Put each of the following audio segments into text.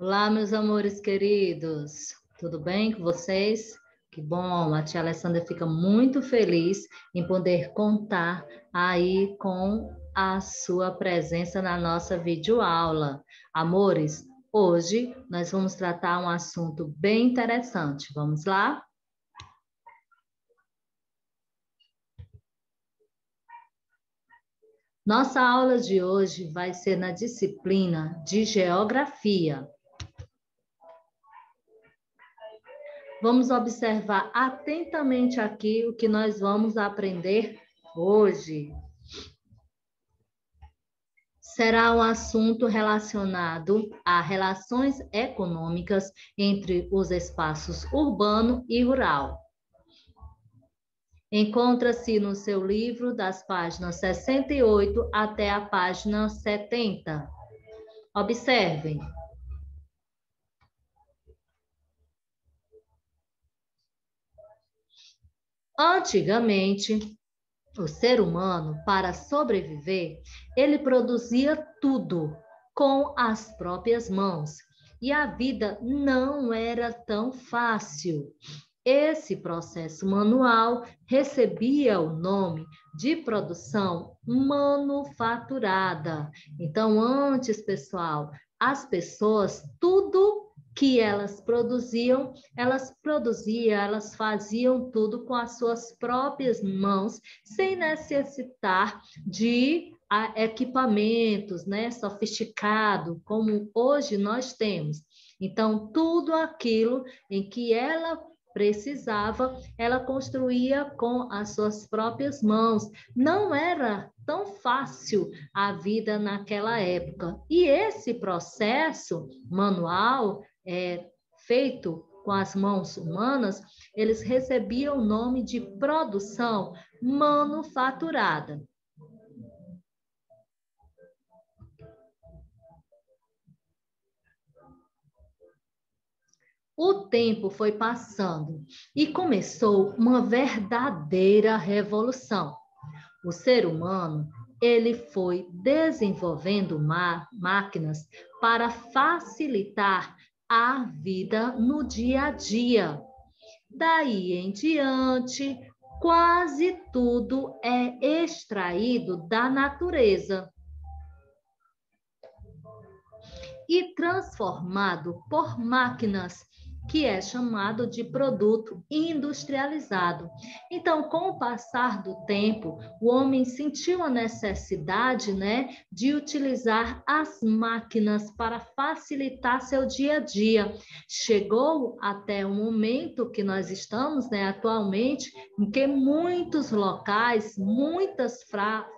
Olá, meus amores queridos, tudo bem com vocês? Que bom, a tia Alessandra fica muito feliz em poder contar aí com a sua presença na nossa videoaula. Amores, hoje nós vamos tratar um assunto bem interessante. Vamos lá? Nossa aula de hoje vai ser na disciplina de Geografia. Vamos observar atentamente aqui o que nós vamos aprender hoje. Será um assunto relacionado a relações econômicas entre os espaços urbano e rural. Encontra-se no seu livro das páginas 68 até a página 70. Observem. Antigamente, o ser humano, para sobreviver, ele produzia tudo com as próprias mãos. E a vida não era tão fácil. Esse processo manual recebia o nome de produção manufaturada. Então, antes, pessoal, as pessoas, tudo que elas faziam tudo com as suas próprias mãos, sem necessitar de equipamentos, né, sofisticados, como hoje nós temos. Então, tudo aquilo em que ela precisava, ela construía com as suas próprias mãos. Não era tão fácil a vida naquela época. E esse processo manual, feito com as mãos humanas, eles recebiam o nome de produção manufaturada. O tempo foi passando e começou uma verdadeira revolução. O ser humano, ele foi desenvolvendo máquinas para facilitar a vida no dia a dia. Daí em diante, quase tudo é extraído da natureza e transformado por máquinas, que é chamado de produto industrializado. Então, com o passar do tempo, o homem sentiu a necessidade, né, de utilizar as máquinas para facilitar seu dia a dia. Chegou até o momento que nós estamos, né, atualmente, em que muitos locais, muitas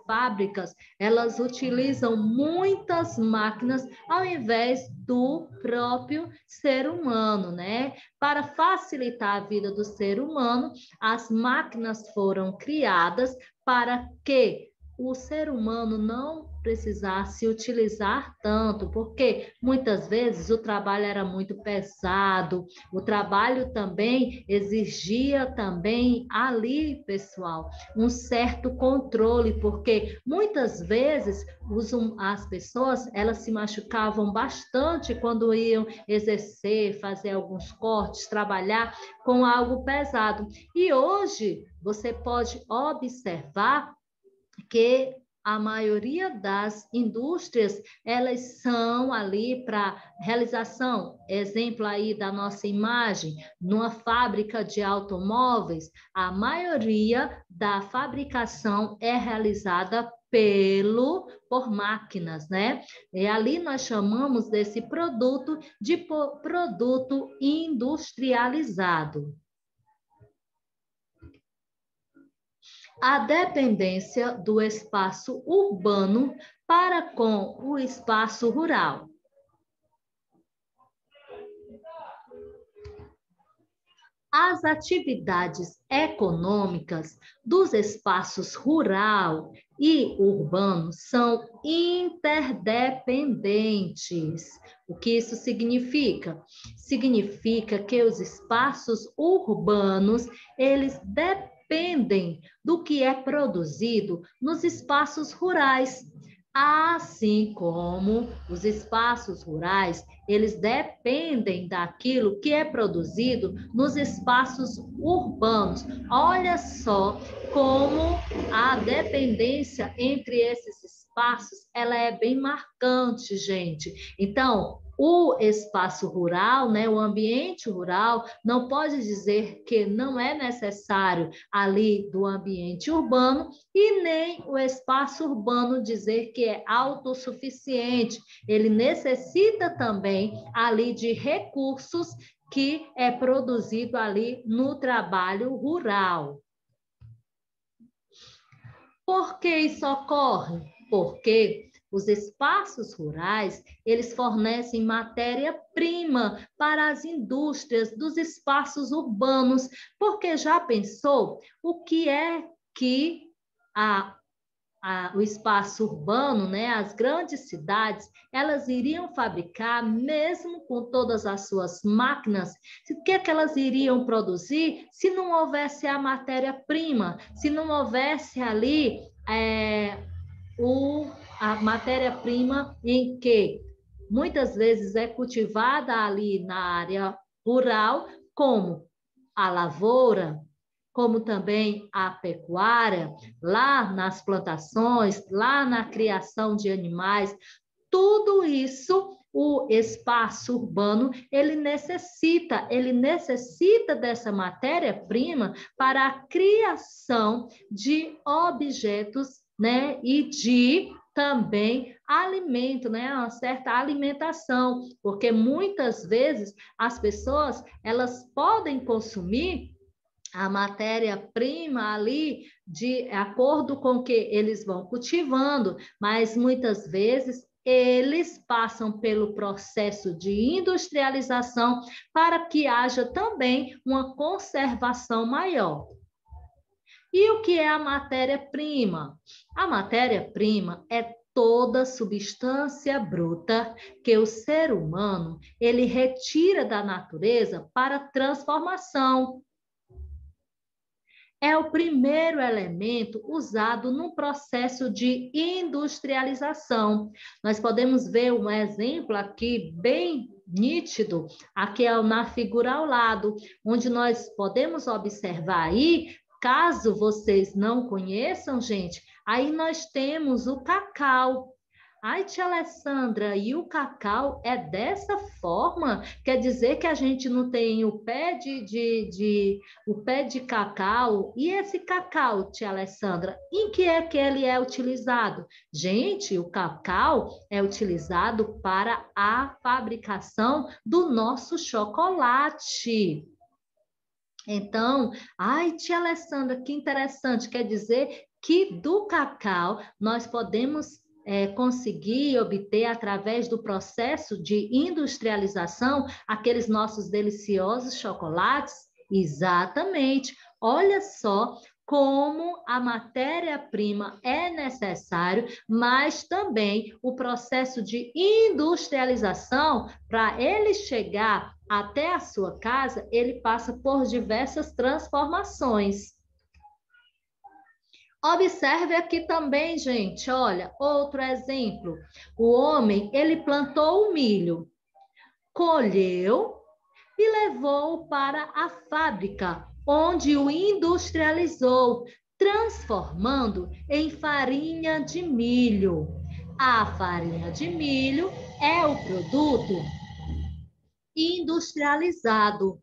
fábricas, elas utilizam muitas máquinas ao invés do próprio ser humano, né? Para facilitar a vida do ser humano, as máquinas foram criadas para que o ser humano não precisasse utilizar tanto, porque muitas vezes o trabalho era muito pesado, o trabalho também exigia também ali, pessoal, um certo controle, porque muitas vezes as pessoas, elas se machucavam bastante quando iam exercer, fazer alguns cortes, trabalhar com algo pesado. E hoje você pode observar que a maioria das indústrias, elas são ali para realização, exemplo aí da nossa imagem, numa fábrica de automóveis, a maioria da fabricação é realizada por máquinas, né? E ali nós chamamos desse produto de produto industrializado. A dependência do espaço urbano para com o espaço rural. As atividades econômicas dos espaços rural e urbano são interdependentes. O que isso significa? Significa que os espaços urbanos, eles dependem do que é produzido nos espaços rurais. Assim como os espaços rurais, eles dependem daquilo que é produzido nos espaços urbanos. Olha só como a dependência entre esses espaços, ela é bem marcante, gente. Então, o espaço rural, né, o ambiente rural, não pode dizer que não é necessário ali do ambiente urbano, e nem o espaço urbano dizer que é autossuficiente. Ele necessita também ali de recursos que é produzido ali no trabalho rural. Por que isso ocorre? Porque os espaços rurais, eles fornecem matéria-prima para as indústrias dos espaços urbanos, porque já pensou o que é que a o espaço urbano, né, as grandes cidades, elas iriam fabricar, mesmo com todas as suas máquinas, o que é que elas iriam produzir se não houvesse a matéria-prima, se não houvesse ali a matéria-prima em que muitas vezes é cultivada ali na área rural, como a lavoura, como também a pecuária, lá nas plantações, lá na criação de animais, tudo isso o espaço urbano ele necessita dessa matéria-prima para a criação de objetos, né, e de também alimento, né, uma certa alimentação, porque muitas vezes as pessoas elas podem consumir a matéria-prima ali de acordo com o que eles vão cultivando, mas muitas vezes eles passam pelo processo de industrialização para que haja também uma conservação maior. E o que é a matéria-prima? A matéria-prima é toda substância bruta que o ser humano ele retira da natureza para transformação. É o primeiro elemento usado no processo de industrialização. Nós podemos ver um exemplo aqui bem nítido, aqui é na figura ao lado, onde nós podemos observar aí, caso vocês não conheçam, gente, aí nós temos o cacau. Ai, tia Alessandra, e o cacau é dessa forma? Quer dizer que a gente não tem o pé o pé de cacau? E esse cacau, tia Alessandra, em que é que ele é utilizado? Gente, o cacau é utilizado para a fabricação do nosso chocolate. Então, ai, tia Alessandra, que interessante, quer dizer que do cacau nós podemos conseguir obter, através do processo de industrialização, aqueles nossos deliciosos chocolates? Exatamente. Olha só como a matéria-prima é necessário, mas também o processo de industrialização, para ele chegar até a sua casa, ele passa por diversas transformações. Observe aqui também, gente, olha, outro exemplo. O homem, ele plantou o milho, colheu e levou para a fábrica, onde o industrializou, transformando em farinha de milho. A farinha de milho é o produto industrializado.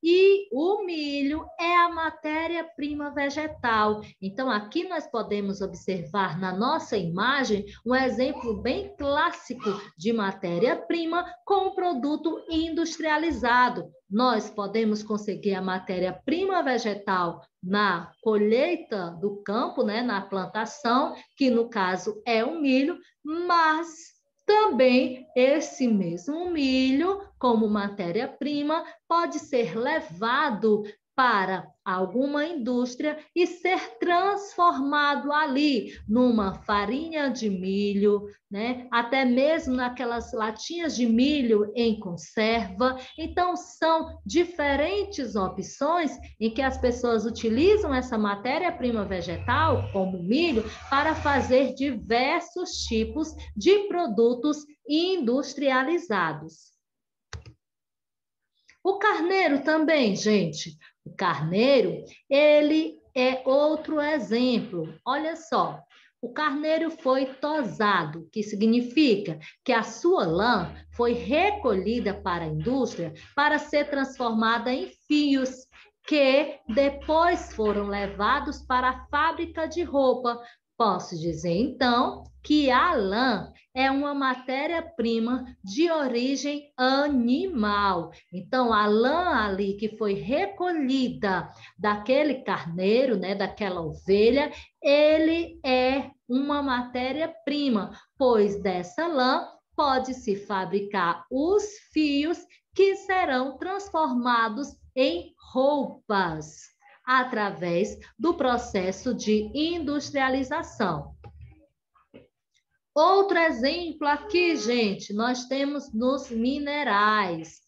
E o milho é a matéria-prima vegetal. Então, aqui nós podemos observar na nossa imagem um exemplo bem clássico de matéria-prima com um produto industrializado. Nós podemos conseguir a matéria-prima vegetal na colheita do campo, né, na plantação, que no caso é o milho, mas também esse mesmo milho, como matéria-prima, pode ser levado para alguma indústria e ser transformado ali numa farinha de milho, né? Até mesmo naquelas latinhas de milho em conserva. Então, são diferentes opções em que as pessoas utilizam essa matéria-prima vegetal, como milho, para fazer diversos tipos de produtos industrializados. O carneiro também, gente. O carneiro, ele é outro exemplo. Olha só, o carneiro foi tosado, que significa que a sua lã foi recolhida para a indústria para ser transformada em fios, que depois foram levados para a fábrica de roupa. Posso dizer, então, que a lã é uma matéria-prima de origem animal. Então, a lã ali que foi recolhida daquele carneiro, né, daquela ovelha, ele é uma matéria-prima, pois dessa lã pode-se fabricar os fios que serão transformados em roupas através do processo de industrialização. Outro exemplo aqui, gente, nós temos nos minerais.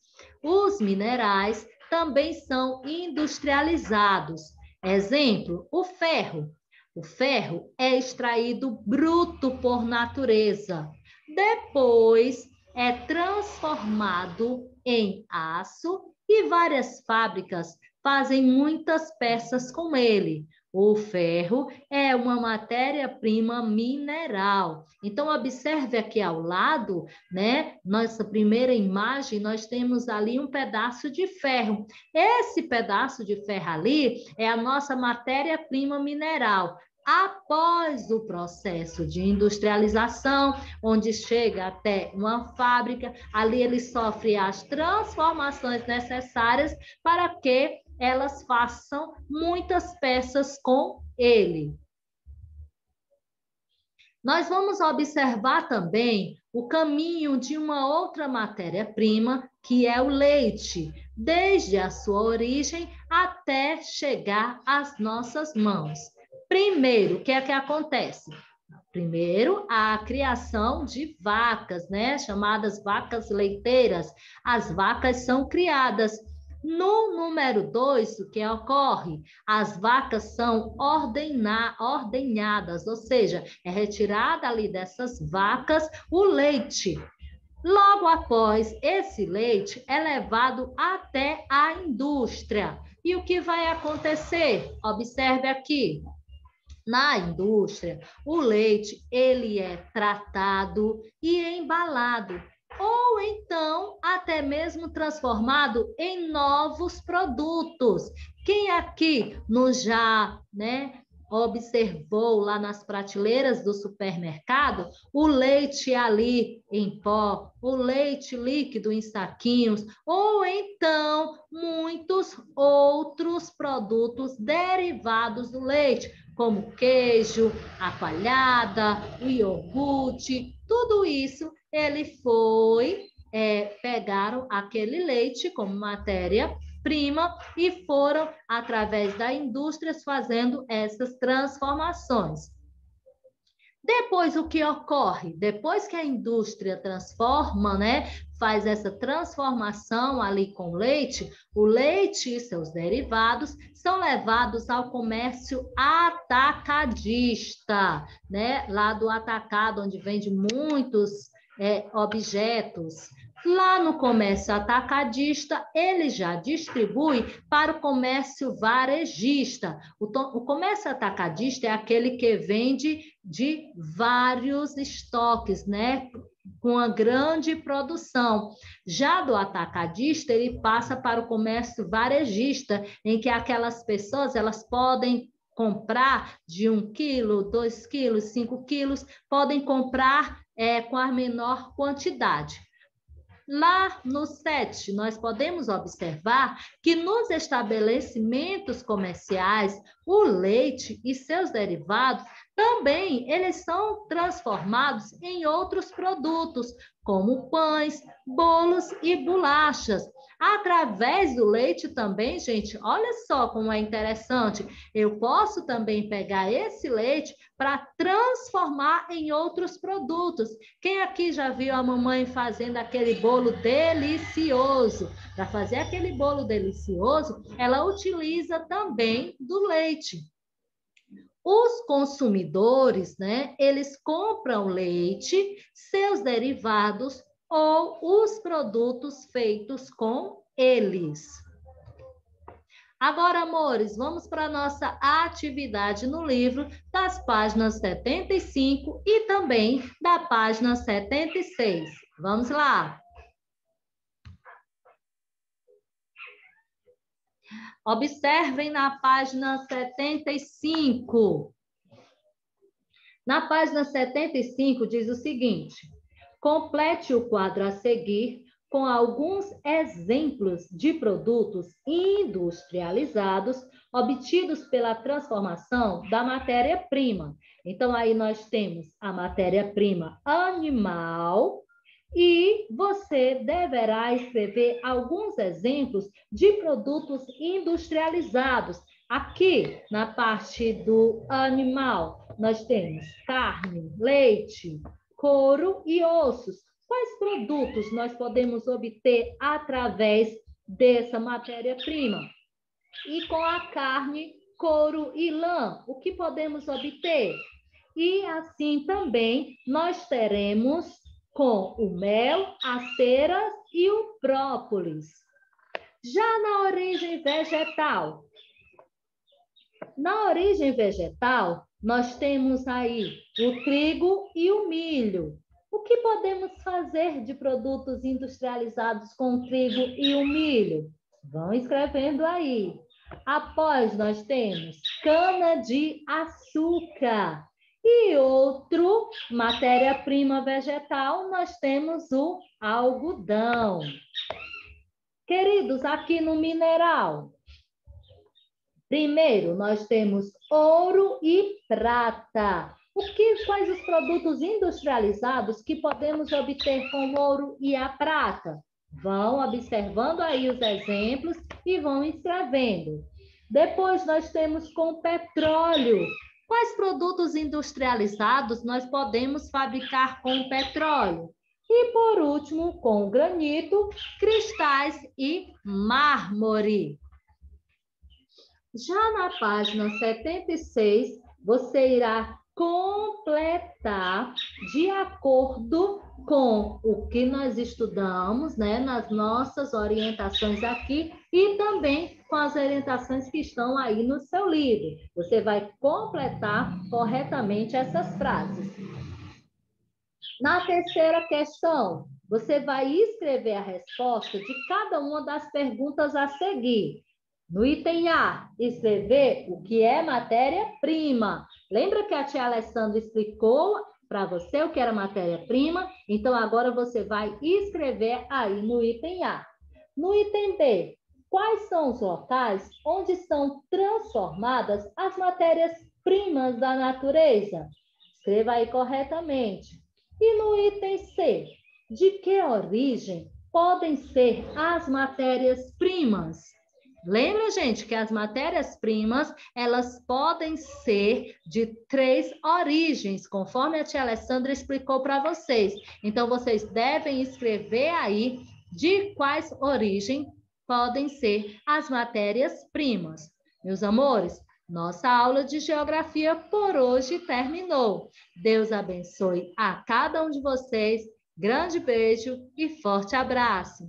Os minerais também são industrializados. Exemplo, o ferro. O ferro é extraído bruto por natureza. Depois é transformado em aço e várias fábricas fazem muitas peças com ele. O ferro é uma matéria-prima mineral. Então, observe aqui ao lado, né? Nossa primeira imagem, nós temos ali um pedaço de ferro. Esse pedaço de ferro ali é a nossa matéria-prima mineral. Após o processo de industrialização, onde chega até uma fábrica, ali ele sofre as transformações necessárias para que elas façam muitas peças com ele. Nós vamos observar também o caminho de uma outra matéria-prima, que é o leite, desde a sua origem até chegar às nossas mãos. Primeiro, o que é que acontece? Primeiro, a criação de vacas, né? Chamadas vacas leiteiras. As vacas são criadas. No número 2, o que ocorre? As vacas são ordenhadas, ou seja, é retirada ali dessas vacas o leite. Logo após, esse leite é levado até a indústria. E o que vai acontecer? Observe aqui. Na indústria, o leite ele é tratado e embalado, ou então até mesmo transformado em novos produtos. Quem aqui nos já, né, observou lá nas prateleiras do supermercado o leite ali em pó, o leite líquido em saquinhos, ou então muitos outros produtos derivados do leite, como queijo, a coalhada, o iogurte, tudo isso pegaram aquele leite como matéria-prima e foram, através da indústria, fazendo essas transformações. Depois, o que ocorre? Depois que a indústria transforma, né, faz essa transformação ali com leite, o leite e seus derivados são levados ao comércio atacadista, né, lá do atacado, onde vende muitos objetos. Lá no comércio atacadista, ele já distribui para o comércio varejista. O comércio atacadista é aquele que vende de vários estoques, né? Com uma grande produção. Já do atacadista, ele passa para o comércio varejista, em que aquelas pessoas elas podem comprar de 1 quilo, 2 quilos, 5 quilos, podem comprar com a menor quantidade. Lá no 7, nós podemos observar que nos estabelecimentos comerciais, o leite e seus derivados Também eles são transformados em outros produtos, como pães, bolos e bolachas. Através do leite também, gente, olha só como é interessante. Eu posso também pegar esse leite para transformar em outros produtos. Quem aqui já viu a mamãe fazendo aquele bolo delicioso? Para fazer aquele bolo delicioso, ela utiliza também do leite. Os consumidores, né, eles compram leite, seus derivados ou os produtos feitos com eles. Agora, amores, vamos para a nossa atividade no livro das páginas 75 e também da página 76. Vamos lá. Observem na página 75. Na página 75 diz o seguinte: complete o quadro a seguir com alguns exemplos de produtos industrializados obtidos pela transformação da matéria-prima. Então, aí nós temos a matéria-prima animal e você deverá escrever alguns exemplos de produtos industrializados. Aqui, na parte do animal, nós temos carne, leite, couro e ossos. Quais produtos nós podemos obter através dessa matéria-prima? E com a carne, couro e lã, o que podemos obter? E assim também nós teremos com o mel, a cera e o própolis. Já na origem vegetal, nós temos aí o trigo e o milho. O que podemos fazer de produtos industrializados com o trigo e o milho? Vão escrevendo aí. Após, nós temos cana-de-açúcar. E outro, matéria-prima vegetal, nós temos o algodão. Queridos, aqui no mineral, primeiro, nós temos ouro e prata. Quais os produtos industrializados que podemos obter com o ouro e a prata? Vão observando aí os exemplos e vão escrevendo. Depois, nós temos com petróleo. Quais produtos industrializados nós podemos fabricar com petróleo? E, por último, com granito, cristais e mármore. Já na página 76, você irá completar de acordo com o que nós estudamos, né, nas nossas orientações aqui e também com as orientações que estão aí no seu livro. Você vai completar corretamente essas frases. Na terceira questão, você vai escrever a resposta de cada uma das perguntas a seguir. No item A, escrever o que é matéria-prima. Lembra que a tia Alessandra explicou para você o que era matéria-prima? Então, agora você vai escrever aí no item A. No item B, quais são os locais onde são transformadas as matérias-primas da natureza? Escreva aí corretamente. E no item C, de que origem podem ser as matérias-primas? Lembra, gente, que as matérias-primas, elas podem ser de 3 origens, conforme a tia Alessandra explicou para vocês. Então, vocês devem escrever aí de quais origens podem ser as matérias-primas. Meus amores, nossa aula de geografia por hoje terminou. Deus abençoe a cada um de vocês. Grande beijo e forte abraço.